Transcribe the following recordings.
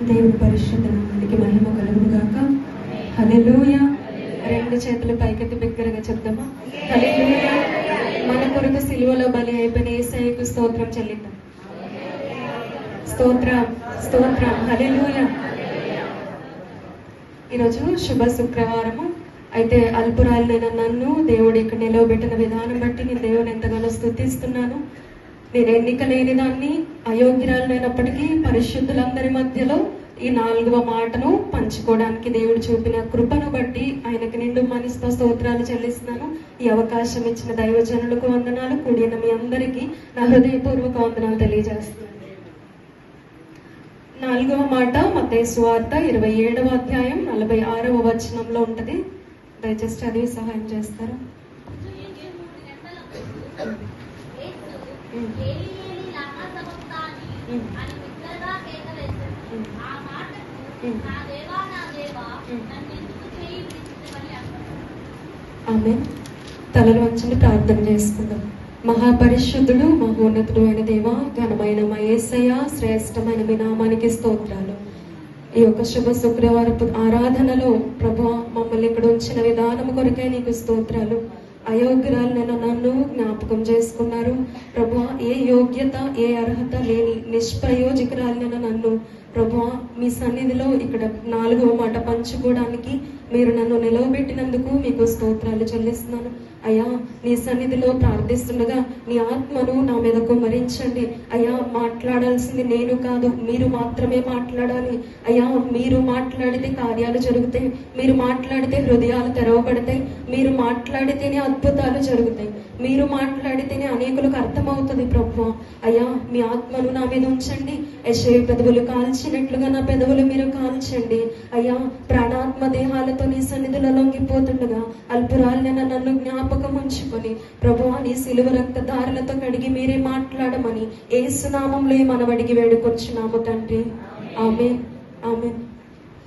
దేవుని పరిశుద్ధ నామానికి మహిమ కలుగును గాక. హల్లెలూయా. రెండు చేతులు పైకెత్తి బిగ్గరగా చెప్దామా? హల్లెలూయా. మన కొరకు సిలువలో బలి అయిపోయిన యేసయ్యకు స్తోత్రం చెల్లిద్దాం. స్తోత్రం, స్తోత్రం. హల్లెలూయా. ఈరోజు శుభ శుక్రవారము. అయితే అల్పురాలైన నన్ను దేవుడు ఇక్కడ నిలవబెట్టిన విధానం బట్టి నేను దేవుని ఎంతగానో స్తుతిస్తున్నాను. నేను ఎన్నిక లేని దాన్ని, అయోగ్యురాలైనప్పటికీ పరిశుద్ధులందరి మధ్యలో ఈ 4వ మాటను పంచుకోవడానికి దేవుడు చూపిన కృపను బట్టి ఆయనకి నిండు మనసుతో స్తోత్రాలు చెల్లిస్తున్నాను. ఈ అవకాశం ఇచ్చిన దైవజనులకు వందనాలు. కూడిన మీ అందరికీ నా హృదయపూర్వక వందనాలు తెలియజేస్తున్నాను. 4వ మాట మత్తయి సువార్త 27వ అధ్యాయం 46వ వచనంలో ఉంటది. దయచేసి చదివి సహాయం చేస్తారా? ఆమేన్. తలలు వంచండి, ప్రార్థన చేసుకుందాం. మహాపరిశుద్ధుడు, మహోన్నతుడు అయిన దేవ, ఘనమైన మా యేసయ్య, శ్రేష్టమైన మీ నామానికి స్తోత్రాలు. ఈ యొక్క శుభ శుక్రవారపు ఆరాధనలో ప్రభువా మమ్మల్ని ఇక్కడ ఉంచిన విధానం కొరకే నీకు స్తోత్రాలు. అయోగ్యురాలైన నన్ను జ్ఞాపకం చేసుకున్నారు ప్రభువా. ఏ యోగ్యత, ఏ అర్హత లేని నిష్ప్రయోజకురాలైన నన్ను ప్రభువా మీ సన్నిధిలో ఇక్కడ 4వ మాట పంచుకోవడానికి మీరు నన్ను నిలవబెట్టినందుకు మీకు స్తోత్రాలు చెల్లిస్తున్నాను. అయ్యా, నీ సన్నిధిలో ప్రార్థిస్తుండగా నీ ఆత్మను నా మీద కుమ్మరించండి. అయ్యా, మాట్లాడాల్సింది నేను కాదు, మీరు మాత్రమే మాట్లాడాలి. అయ్యా, మీరు మాట్లాడితే కార్యాలు జరుగుతాయి, మీరు మాట్లాడితే హృదయాలు తెరవబడతాయి, మీరు మాట్లాడితేనే అద్భుతాలు జరుగుతాయి, మీరు మాట్లాడితేనే అనేకులకు అర్థమవుతుంది ప్రభువా. అయ్యా, మీ ఆత్మను నా మీద ఉంచండి. యెషయా పెదవులు కాల్చినట్లుగా నా పెదవులు మీరు కాల్చండి. అయ్యా, ప్రాణాత్మ దేహాలతో నీ సన్నిధిలో లొంగిపోతుండగా అల్పురాలైన నన్ను జ్ఞాపకం ఉంచుకొని ప్రభువా నీ సిలువ రక్తధారలతో కడిగి మీరే మాట్లాడమని యేసు నామములో మనవడిగి వేడుకొచ్చున్నాము తండ్రి. ఆమేన్, ఆమేన్.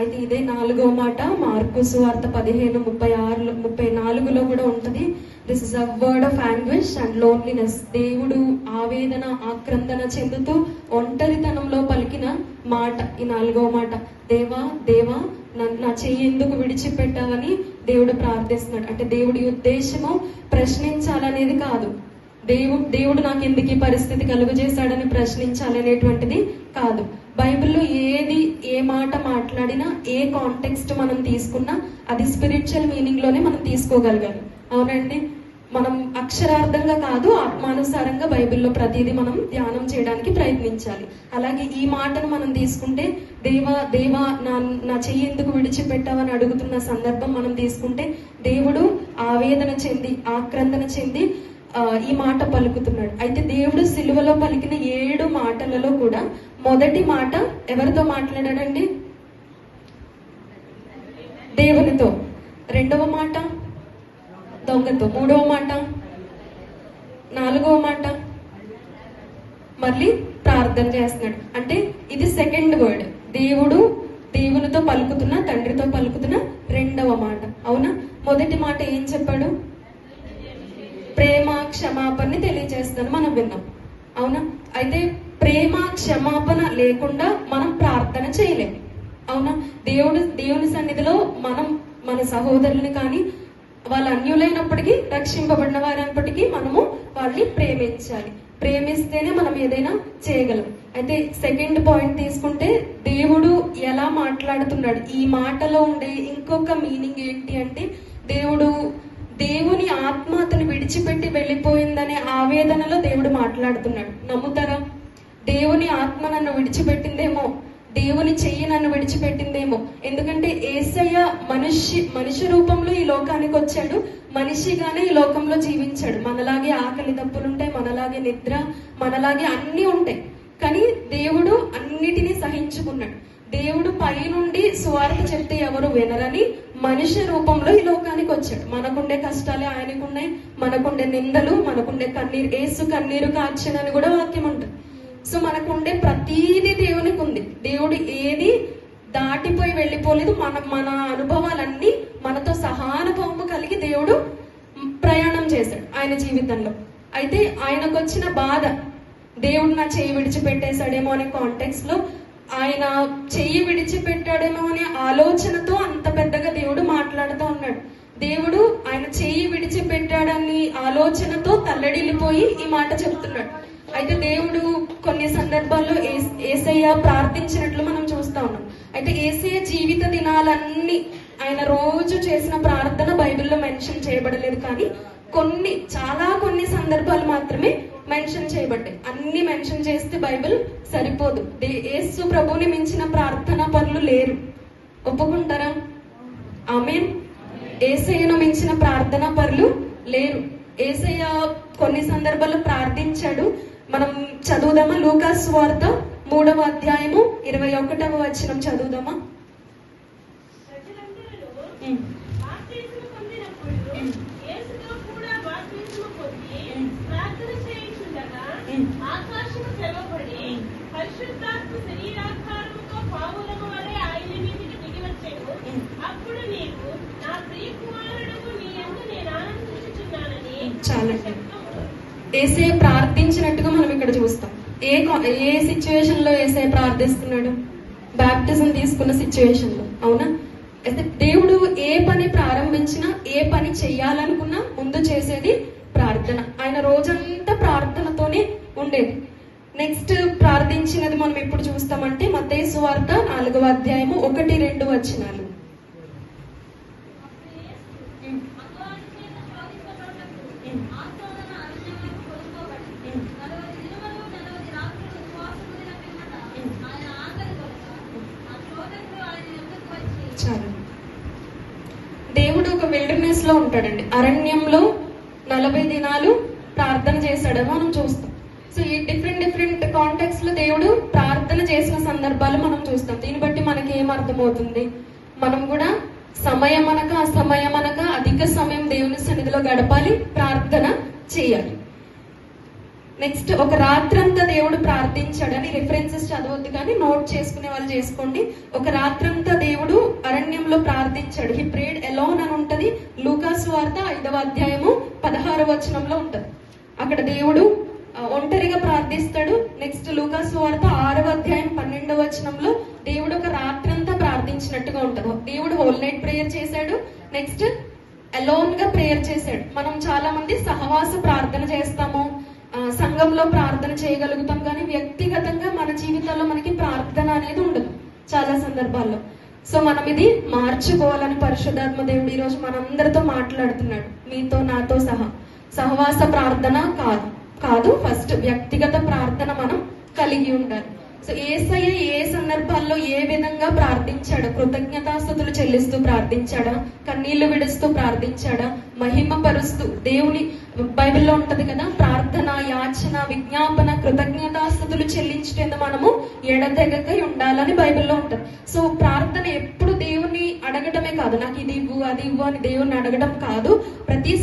అయితే ఇదే 4వ మాట మార్కు సువార్త 15:34లో కూడా ఉంటది. This is a word of anguish and loneliness. దేవుడు ఆవేదన, ఆక్రందన చెందుతూ ఒంటరితనంలో పలికిన మాట ఈ 4వ మాట. దేవా, దేవా, నా చెయ్యి ఎందుకు విడిచిపెట్టావని దేవుడు ప్రార్థిస్తున్నాడు. అంటే దేవుడి ఉద్దేశము ప్రశ్నించాలనేది కాదు. దేవుడు నాకు ఎందుకు ఈ పరిస్థితి కలుగజేశాడని ప్రశ్నించాలనేటువంటిది కాదు. బైబిల్లో ఏ మాట మాట్లాడినా, ఏ కాంటెక్స్ట్ మనం తీసుకున్నా అది స్పిరిచువల్ మీనింగ్ లోనే మనం తీసుకోగలగాలి. అవునండి. మనం అక్షరార్థంగా కాదు, ఆత్మానుసారంగా బైబిల్లో ప్రతిదీ మనం ధ్యానం చేయడానికి ప్రయత్నించాలి. అలాగే ఈ మాటను మనం తీసుకుంటే దేవా, దేవా, నా చెయ్యి ఎందుకు విడిచిపెట్టావని అడుగుతున్న సందర్భం మనం తీసుకుంటే దేవుడు ఆవేదన చెంది, ఆక్రందన చెంది ఈ మాట పలుకుతున్నాడు. అయితే దేవుడు సిలువలో పలికిన 7 మాటలలో కూడా మొదటి మాట ఎవరితో మాట్లాడాడండి? దేవునితో. 2వ మాట దొంగతో. 3వ మాట, 4వ మాట మళ్ళీ ప్రార్థన చేస్తున్నాడు. అంటే ఇది సెకండ్ వర్డ్. దేవునితో పలుకుతున్న, తండ్రితో పలుకుతున్న 2వ మాట. అవునా? మొదటి మాట ఏం చెప్పాడు? ప్రేమ, క్షమాపణని తెలియజేస్తాను మనం విన్నాం. అవునా? అయితే ప్రేమ, క్షమాపణ లేకుండా మనం ప్రార్థన చేయలేము. అవునా? దేవుని సన్నిధిలో మనం మన సహోదరుని కానీ వాళ్ళ అన్యులైనప్పటికీ, రక్షింపబడిన వారైనప్పటికీ మనము వాళ్ళని ప్రేమించాలి. ప్రేమిస్తేనే మనం ఏదైనా చేయగలం. అయితే సెకండ్ పాయింట్ తీసుకుంటే దేవుడు ఎలా మాట్లాడుతున్నాడు, ఈ మాటలో ఉండే ఇంకొక మీనింగ్ ఏంటి అంటే దేవుని ఆత్మ అతను విడిచిపెట్టి వెళ్ళిపోయిందనే ఆవేదనలో దేవుడు మాట్లాడుతున్నాడు. నమ్ముతారా? దేవుని ఆత్మ నన్ను విడిచిపెట్టిందేమో, దేవుని చెయ్యి నన్ను విడిచిపెట్టిందేమో. ఎందుకంటే యేసయ్య మనిషి రూపంలో ఈ లోకానికి వచ్చాడు, మనిషిగానే ఈ లోకంలో జీవించాడు. మనలాగే ఆకలి దప్పులుంటాయి, మనలాగే నిద్ర, మనలాగే అన్ని ఉంటాయి. కానీ దేవుడు అన్నిటినీ సహించుకున్నాడు. దేవుడు పైనుండి సువార్త చెప్తే ఎవరు వినరని మనిషి రూపంలో ఈ లోకానికి వచ్చాడు. మనకుండే కష్టాలే ఆయనకున్నాయి, మనకుండే నిందలు, మనకుండే కన్నీరు. యేసు కన్నీరు కార్చెనని కూడా వాక్యం ఉంటుంది. సో మనకుండే ప్రతీది దేవునికి ఉంది. దేవుడు ఏది దాటిపోయి వెళ్ళిపోలేదు. మన అనుభవాలన్నీ మనతో సహానుభవము కలిగి దేవుడు ప్రయాణం చేశాడు ఆయన జీవితంలో. అయితే ఆయనకు వచ్చిన బాధ, దేవుడు నా చేయి విడిచిపెట్టేశాడేమో అనే కాంటెక్స్ట్ లో ఆయన చెయ్యి విడిచిపెట్టాడేమో అనే ఆలోచనతో అంత పెద్దగా దేవుడు మాట్లాడుతూ ఉన్నాడు. దేవుడు ఆయన చెయ్యి విడిచిపెట్టాడని ఆలోచనతో తల్లడిల్లిపోయి ఈ మాట చెప్తున్నాడు. అయితే దేవుడు కొన్ని సందర్భాల్లో యేసయ్య ప్రార్థించినట్లు మనం చూస్తా ఉన్నాం. అయితే యేసయ్య జీవిత దినాలన్నీ ఆయన రోజు చేసిన ప్రార్థన బైబిల్లో మెన్షన్ చేయబడలేదు, కానీ కొన్ని సందర్భాలు మాత్రమే మెన్షన్ చేయబడ్డాయి. అన్ని మెన్షన్ చేస్తే బైబిల్ సరిపోదు. యేసు ప్రభుని మించిన ప్రార్థనా పరులు లేరు. ఒప్పుకుంటారా? ఆమేన్. యేసయ్యను మించిన ప్రార్థనా పరులు లేరు. యేసయ్య కొన్ని సందర్భాల్లో ప్రార్థించాడు. మనం చదువుదామా? లూకా సువార్త 3వ అధ్యాయము 21వ వచనం చదువుదామా? చాలండి. యేసయ్య ప్రార్థించినట్టుగా మనం ఇక్కడ చూస్తాం. ఏ సిచ్యువేషన్ లో యేసయ్య ప్రార్థిస్తున్నాడు? బాప్టిజం తీసుకున్న సిచ్యువేషన్ లో, అవునా? అయితే దేవుడు ఏ పని ప్రారంభించినా, ఏ పని చెయ్యాలనుకున్నా ముందు చేసేది ప్రార్థన. ఆయన రోజంతా ప్రార్థనతోనే ఉండేది. నెక్స్ట్ ప్రార్థించినది మనం ఎప్పుడు చూస్తామంటే మత్తయి సువార్త 4వ అధ్యాయము 1-2 వచనాలు. దేవుడు ఒక విల్డర్నెస్ లో ఉంటాడండి. అరణ్యంలో 40 దినాలు ప్రార్థన చేశాడని మనం చూస్తాం. సో ఈ డిఫరెంట్ కాంటెక్స్ట్ లో దేవుడు ప్రార్థన చేసిన సందర్భాలు మనం చూస్తాం. దీన్ని బట్టి మనకి ఏం అర్థమవుతుంది? మనం కూడా సమయం అనక అసమయం అనక అధిక సమయం దేవుని సన్నిధిలో గడపాలి, ప్రార్థన చేయాలి. నెక్స్ట్, ఒక రాత్రంతా దేవుడు ప్రార్థించాడని రిఫరెన్సెస్ చదవద్దు, కానీ నోట్ చేసుకునే వాళ్ళు చేసుకోండి. ఒక రాత్రంతా దేవుడు అరణ్యంలో ప్రార్థించాడు. హి ప్రేడ్ ఎలోన్ అని ఉంటది. లూకా సువార్త 5వ అధ్యాయము 16వ వచనంలో ఉంటది. అక్కడ దేవుడు ఒంటరిగా ప్రార్థిస్తాడు. నెక్స్ట్ లూకా సువార్త 6వ అధ్యాయం 12వ వచనంలో దేవుడు ఒక రాత్రంతా ప్రార్థించినట్టుగా ఉంటది. దేవుడు హోల్ నైట్ ప్రేయర్ చేశాడు. నెక్స్ట్ అలోన్ గా ప్రేయర్ చేశాడు. మనం చాలా మంది సహవాస ప్రార్థన చేస్తాము, సంఘంలో ప్రార్థన చేయగలుగుతాం, కానీ వ్యక్తిగతంగా మన జీవితంలో మనకి ప్రార్థన అనేది ఉండదు చాలా సందర్భాల్లో. సో మనం ఇది మార్చుకోవాలని పరిశుద్ధాత్మ దేవుడు ఈ రోజు మనందరితో మాట్లాడుతున్నాడు, మీతో నాతో సహా. సహవాస ప్రార్థన కాదు, ఫస్ట్ వ్యక్తిగత ప్రార్థన మనం కలిగి ఉండాలి. సో యేసయ్య ఏ సందర్భాల్లో ఏ విధంగా ప్రార్థించాడు? కృతజ్ఞతాస్తుతులు చెల్లిస్తూ ప్రార్థించాడా? కన్నీళ్లు విడుస్తూ ప్రార్థించాడా? మహిమ పరుస్తూ దేవుని బైబిల్లో ఉంటది కదా, ప్రార్థన, యాచన, విజ్ఞాపన, కృతజ్ఞతాస్తుతులు చెల్లించేందుకు మనము ఎడతెగక ఉండాలని బైబిల్లో ఉంటది. సో ప్రార్థన ఎప్పుడు దేవుని అడగటమే కాదు, నాకు ఇది ఇవ్వు అది ఇవ్వు అని దేవుని అడగడం కాదు. ప్రతి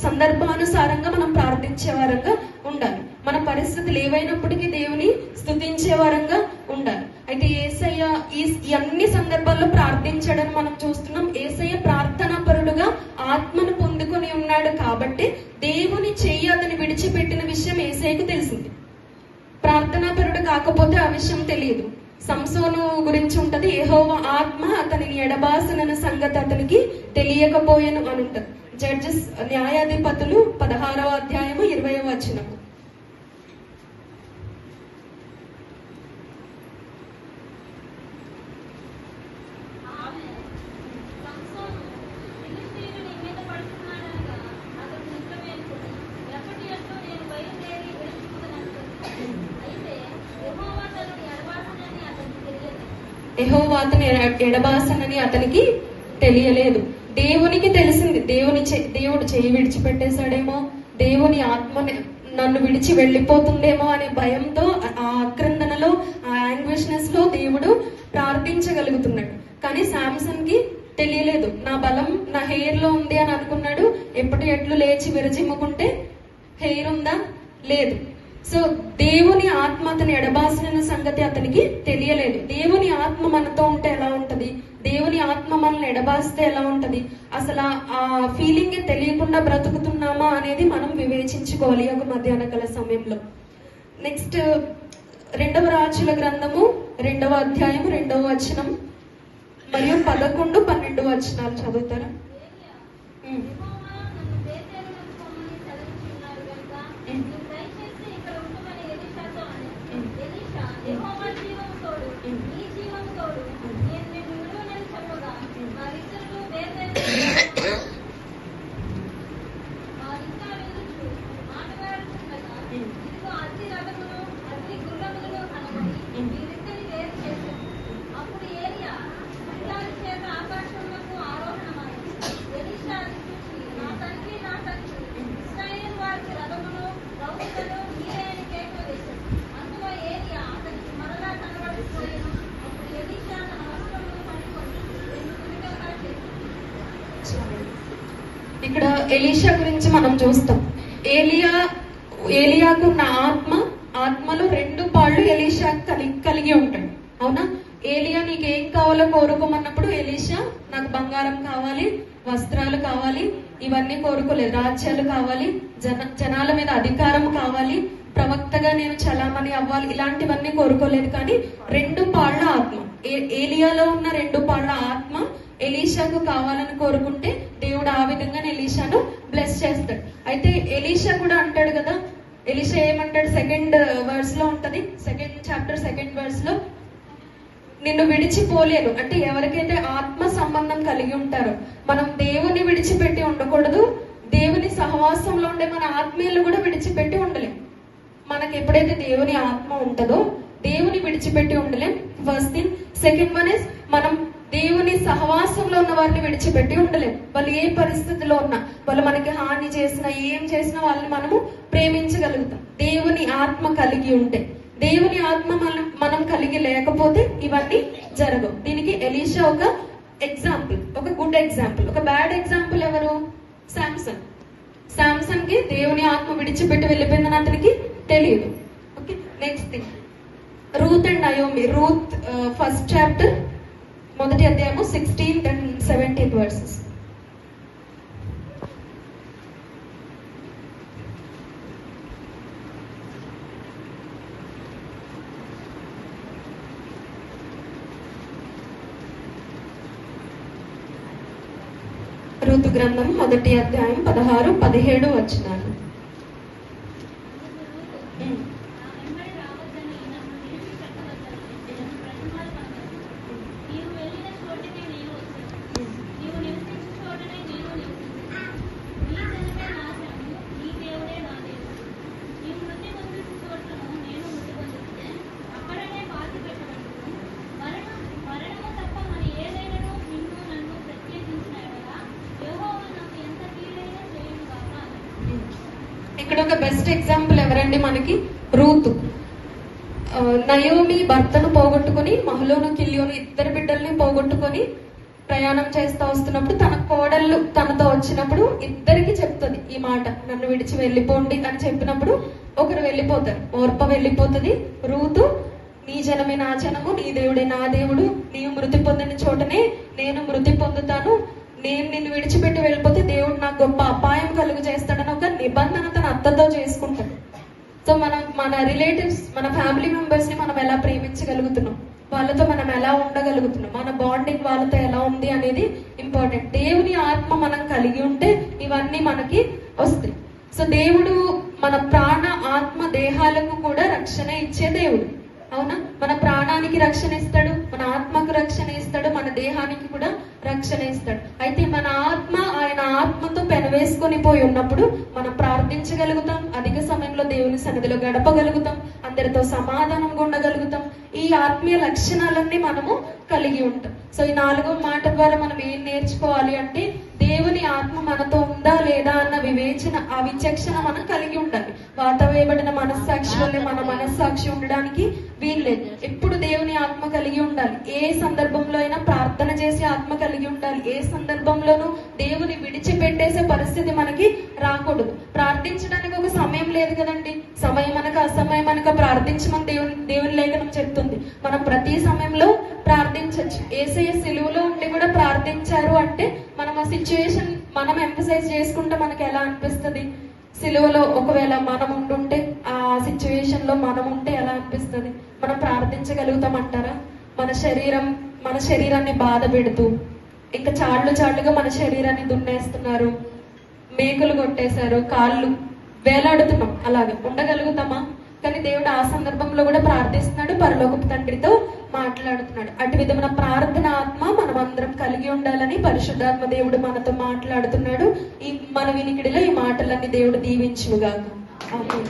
సందర్భానుసారంగా మనం ప్రార్థించే వారంగా ఉండాలి. మన పరిస్థితులు ఏవైనప్పటికీ దేవుని స్తుతించే వారంగా ఉండాలి. అయితే యేసయ్య ఈ అన్ని సందర్భాల్లో ప్రార్థించడని మనం చూస్తున్నాం. యేసయ్య ప్రార్థనా పరుడుగా ఆత్మను పొందుకొని ఉన్నాడు కాబట్టి దేవుని చెయ్యి అతని విడిచిపెట్టిన విషయం యేసయ్యకు తెలిసింది. ప్రార్థనా పరుడు కాకపోతే ఆ విషయం తెలియదు. సంసోను గురించి ఉంటది, యెహోవా ఆత్మ అతనిని ఎడబాసనన్న సంగతి అతనికి తెలియకపోయాను అని ఉంటది. జడ్జెస్ న్యాయాధిపతులు 16వ అధ్యాయము 20వ వచనం. యెహోవా అతని ఎడబాసనని అతనికి తెలియలేదు. దేవునికి తెలిసింది. దేవుడు చెయ్యి విడిచిపెట్టేశాడేమో, దేవుని ఆత్మ నన్ను విడిచి వెళ్ళిపోతుందేమో అనే భయంతో, ఆ ఆక్రందనలో, ఆ యాంగ్విష్నెస్ లో దేవుడు ప్రార్థించగలుగుతున్నాడు. కానీ శాంసన్ కి తెలియలేదు. నా బలం నా హెయిర్ లో ఉంది అని అనుకున్నాడు. ఎట్లు లేచి విరజిమ్ముకుంటే హెయిర్ ఉందా? లేదు. సో దేవుని ఆత్మ అతని ఎడబాసిన సంగతి అతనికి తెలియలేదు. దేవుని ఆత్మ మనతో ఉంటే ఎలా ఉంటది? దేవుని ఆత్మ మనల్ని ఎడబాస్తే ఎలా ఉంటది? అసలు ఆ ఫీలింగ్ తెలియకుండా బ్రతుకుతున్నామా అనేది మనం వివేచించుకోవాలి ఒక మధ్యాహ్న కాల సమయంలో. నెక్స్ట్ రెండవ రాజుల గ్రంథము 2వ అధ్యాయం 2వ వచనం మరియు 11, 12 వచనాలు చదువుతారా? ఇక్కడ ఎలీషా గురించి మనం చూస్తాం. ఏలియాకు ఉన్న ఆత్మలో 2 పాళ్ళు ఎలీషా కలిగి ఉంటాడు. అవునా? ఏలియా నీకు ఏం కావాలో కోరుకోమన్నప్పుడు ఎలీషా నాకు బంగారం కావాలి, వస్త్రాలు కావాలి, ఇవన్నీ కోరుకోలేదు. రాజ్యాలు కావాలి, జనాల మీద అధికారం కావాలి, ప్రవక్తగా నేను చలామణి అవ్వాలి, ఇలాంటివన్నీ కోరుకోలేదు. కానీ 2 పాళ్ళ ఆత్మ, ఏలియాలో ఉన్న 2 పాళ్ళ ఆత్మ ఎలీషాకు కావాలని కోరుకుంటే దేవుడు ఆ విధంగా ఎలీషాను బ్లెస్ చేస్తాడు. అయితే ఎలీషా కూడా అంటాడు కదా, ఎలీషా ఏమంటాడు? 2nd verse లో ఉంటది, 2nd chapter 2nd verse లో, నిన్ను విడిచిపోలేను. అంటే ఎవరికైతే ఆత్మ సంబంధం కలిగి ఉంటారో, మనం దేవుని విడిచిపెట్టి ఉండకూడదు, దేవుని సహవాసంలో ఉండే మన ఆత్మీయులు కూడా విడిచిపెట్టి ఉండలేం. మనకి ఎప్పుడైతే దేవుని ఆత్మ ఉంటుందో దేవుని విడిచిపెట్టి ఉండలేం. First thing. Second one is, మనం దేవుని సహవాసంలో ఉన్న వారిని విడిచిపెట్టి ఉండలేం. వాళ్ళు ఏ పరిస్థితిలో ఉన్నా, వాళ్ళు మనకి హాని చేసినా, ఏం చేసినా వాళ్ళని మనము ప్రేమించగలుగుతాం దేవుని ఆత్మ కలిగి ఉంటే. దేవుని ఆత్మ మనం కలిగి లేకపోతే ఇవన్నీ జరగవు. దీనికి ఎలీషా ఒక ఎగ్జాంపుల్, ఒక గుడ్ ఎగ్జాంపుల్. ఒక బ్యాడ్ ఎగ్జాంపుల్ ఎవరు? శాంసన్ కి దేవుని ఆత్మ విడిచిపెట్టి వెళ్ళిపోయిందని అతనికి తెలియదు. Okay, next thing, Ruth and Naomi. Ruth 1st chapter 1వ అధ్యాయము 16th and 17th verses. Ruth గ్రంథం 1వ అధ్యాయం 16, 17 వచనాలు. ఇక్కడ ఒక బెస్ట్ ఎగ్జాంపుల్ ఎవరండి మనకి? రూతు. నయోమి భర్తను పోగొట్టుకుని, మహలోను కిల్యోను 2 బిడ్డల్ని పోగొట్టుకొని ప్రయాణం చేస్తా వస్తున్నప్పుడు తన కోడళ్ళు తనతో వచ్చినప్పుడు 2కి చెప్తుంది ఈ మాట, నన్ను విడిచి వెళ్ళిపోండి అని చెప్పినప్పుడు ఒకరు వెళ్ళిపోతారు. ఓర్ప వెళ్ళిపోతుంది. రూతు, నీ జనమే నా జనము, నీ దేవుడే నా దేవుడు, నీవు మృతి పొందిన చోటనే నేను మృతి పొందుతాను, నేను నిన్ను విడిచిపెట్టి వెళ్ళిపోతే దేవుడు నాకు గొప్ప అపాయం కలుగు చేస్తాడని ఒక నిబంధన తన అత్తతో చేసుకుంటాడు. సో మన రిలేటివ్స్, మన ఫ్యామిలీ మెంబర్స్ ని మనం ఎలా ప్రేమించగలుగుతున్నాం, వాళ్ళతో మనం ఎలా ఉండగలుగుతున్నాం, మన బాండింగ్ వాళ్ళతో ఎలా ఉంది అనేది ఇంపార్టెంట్. దేవుని ఆత్మ మనం కలిగి ఉంటే ఇవన్నీ మనకి వస్తాయి. సో దేవుడు మన ప్రాణ, ఆత్మ, దేహాలకు కూడా రక్షణ ఇచ్చే దేవుడు. అవునా? మన ప్రాణానికి రక్షణ ఇస్తాడు, మన ఆత్మకు రక్షణ ఇస్తాడు, మన దేహానికి కూడా రక్షణ ఇస్తాడు. అయితే మన ఆత్మ ఆయన ఆత్మతో పెనవేసుకొని పోయి ఉన్నప్పుడు మనం ప్రార్థించగలుగుతాం, అధిక సమయంలో దేవుని సన్నిధిలో గడపగలుగుతాం, అందరితో సమాధానంగా ఉండగలుగుతాం. ఈ ఆత్మీయ లక్షణాలన్నీ మనము కలిగి ఉంటాం. సో ఈ 4వ మాట ద్వారా మనం ఏం నేర్చుకోవాలి అంటే, దేవుని ఆత్మ మనతో ఉందా లేదా అన్న వివేచన, ఆ విచక్షణ మనం కలిగి ఉండాలి. వాత వేయబడిన మనస్సాక్షి వల్లే మన మనస్సాక్షి ఉండడానికి వీల్లేదు. ఎప్పుడు దేవుని ఆత్మ కలిగి ఉండాలి. ఏ సందర్భంలో అయినా ప్రార్థన చేసే ఆత్మ కలిగి ఉండాలి. ఏ సందర్భంలోనూ దేవుని విడిచిపెట్టేసే పరిస్థితి మనకి రాకూడదు. ప్రార్థించడానికి ఒక సమయం లేదు కదండి. సమయం అనక అసమయం అనక ప్రార్థించమని దేవుని లేఖనం చెప్తుంది. మనం ప్రతి సమయంలో ప్రార్థించవచ్చు. యేసయ్య సిలువలో ఉండి కూడా ప్రార్థించారు అంటే మనం ఆ సిచ్యువేషన్ మనం ఎంఫసైజ్ చేసుకుంటే మనకి ఎలా అనిపిస్తుంది? సిలువలో ఒకవేళ మనం ఉండుంటే, ఆ సిచ్యువేషన్ లో మనం ఉంటే ఎలా అనిపిస్తుంది? మనం ప్రార్థించగలుగుతామంటారా? మన శరీరాన్ని బాధ పెడుతూ, ఇంకా చాళ్లుగా మన శరీరాన్ని దున్నేస్తున్నారు, మేకులు కొట్టేశారు, కాళ్ళు వేలాడుతున్నాం, అలాగే ఉండగలుగుతామా? కానీ దేవుడు ఆ సందర్భంలో కూడా ప్రార్థిస్తున్నాడు, పరలోకపు తండ్రితో మాట్లాడుతున్నాడు. అటు విధమైన ప్రార్థన ఆత్మ మనం అందరం కలిగి ఉండాలని పరిశుద్ధాత్మ దేవుడు మనతో మాట్లాడుతున్నాడు. మన వినికిడిలో ఈ మాటలన్నీ దేవుడు దీవించుగాక. ఆమేన్.